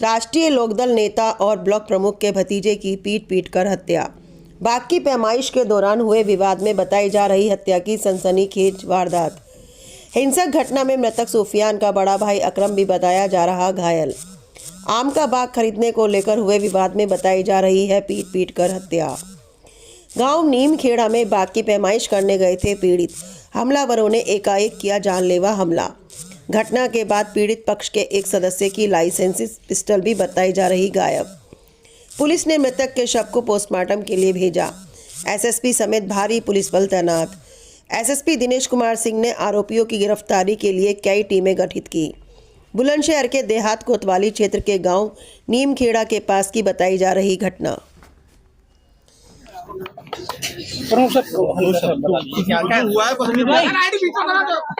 राष्ट्रीय लोकदल नेता और ब्लॉक प्रमुख के भतीजे की पीट पीट कर हत्या। बाघ की पैमाइश के दौरान हुए विवाद में बताई जा रही हत्या की सनसनीखेज वारदात। हिंसक घटना में मृतक सूफियान का बड़ा भाई अकरम भी बताया जा रहा घायल। आम का बाग खरीदने को लेकर हुए विवाद में बताई जा रही है पीट पीट कर हत्या। गांव नीमखेड़ा में बाघ की पैमाइश करने गए थे पीड़ित। हमलावरों ने एकाएक किया जानलेवा हमला। घटना के बाद पीड़ित पक्ष के एक सदस्य की लाइसेंसी पिस्टल भी बताई जा रही गायब। पुलिस ने मृतक के शव को पोस्टमार्टम के लिए भेजा। एसएसपी समेत भारी पुलिस बल तैनात। एसएसपी दिनेश कुमार सिंह ने आरोपियों की गिरफ्तारी के लिए कई टीमें गठित की। बुलंदशहर के देहात कोतवाली क्षेत्र के गांव नीमखेड़ा के पास की बताई जा रही घटना।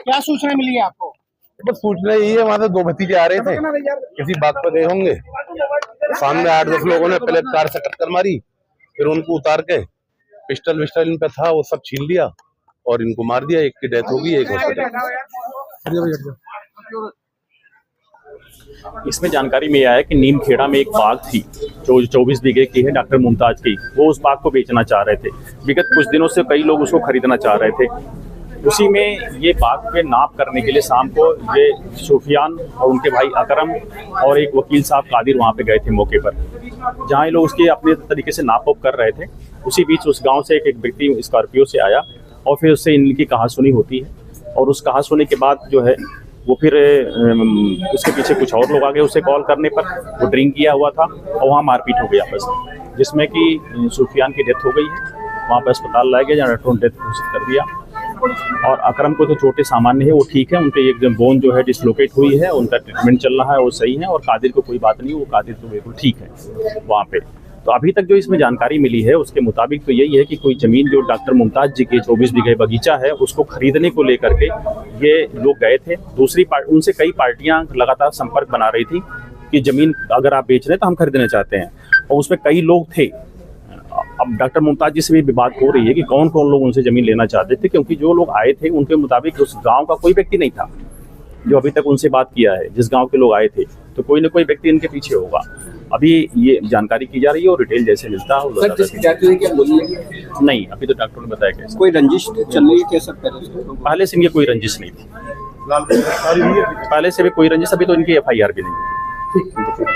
क्या सूचना मिली है आपको? बस सूचना यही है, वहां से दो भतीजे आ रहे थे, किसी बाग पर गए होंगे। सामने 8-10 लोगों ने पहले कार से टक्कर मारी, फिर उनको उतार के पिस्टल विस्टल इन पे था वो सब छीन लिया और इनको मार दिया। एक की डेथ होगी, एक हॉस्पिटल। इसमें जानकारी में आया है कि नीमखेड़ा में एक बाग थी जो 24 बीघे की है, डॉक्टर मुमताज की। वो उस बाग को बेचना चाह रहे थे। विगत कुछ दिनों से कई लोग उसको खरीदना चाह रहे थे। उसी में ये बाग पे नाप करने के लिए शाम को ये सूफियान और उनके भाई अकरम और एक वकील साहब कादिर वहाँ पे गए थे मौके पर, जहाँ ये लोग उसके अपने तरीके से नाप कर रहे थे। उसी बीच उस गाँव से एक व्यक्ति स्कॉर्पियो से आया और फिर उससे इनकी कहासुनी होती है और उस कहासुनी के बाद जो है वो फिर उसके पीछे कुछ और लोग आ गए उसे कॉल करने पर। वो ड्रिंक किया हुआ था और वहाँ मारपीट हो गई आपस में, जिसमें कि सूफियान की डेथ हो गई है। वहाँ पर अस्पताल लाया गया, जहाँ डॉक्टरों ने डेथ घोषित कर दिया। और अकरम को तो चोटें सामान्य है, वो ठीक है। उनके एक बोन जो है डिसलोकेट हुई है, उनका ट्रीटमेंट चल रहा है, वो सही है। और कादिर को कोई बात नहीं, वो कादिर तो बिल्कुल ठीक है वहाँ पे। तो अभी तक जो इसमें जानकारी मिली है उसके मुताबिक तो यही है कि कोई ज़मीन जो डॉक्टर मुमताज जी के 24 बीघे बगीचा है उसको खरीदने को लेकर के ये लोग गए थे। दूसरी उनसे कई पार्टियां लगातार संपर्क बना रही थी कि ज़मीन अगर आप बेच रहे हैं तो हम खरीदना चाहते हैं, और उसमें कई लोग थे। अब डॉक्टर मुमताज जी से भी बात हो रही है कि कौन कौन लोग उनसे ज़मीन लेना चाहते थे, क्योंकि जो लोग आए थे उनके मुताबिक उस गाँव का कोई व्यक्ति नहीं था जो अभी तक उनसे बात किया है। जिस गांव के लोग आए थे तो कोई ना कोई व्यक्ति इनके पीछे होगा। अभी ये जानकारी की जा रही है और डिटेल जैसे मिलता है नहीं, अभी तो डॉक्टर ने बताया कैसे कोई रंजिश चल रही है क्या सर? पहले से इनकी कोई रंजिश नहीं थी, पहले से भी कोई रंजिश, अभी तो इनकी FIR भी नहीं है।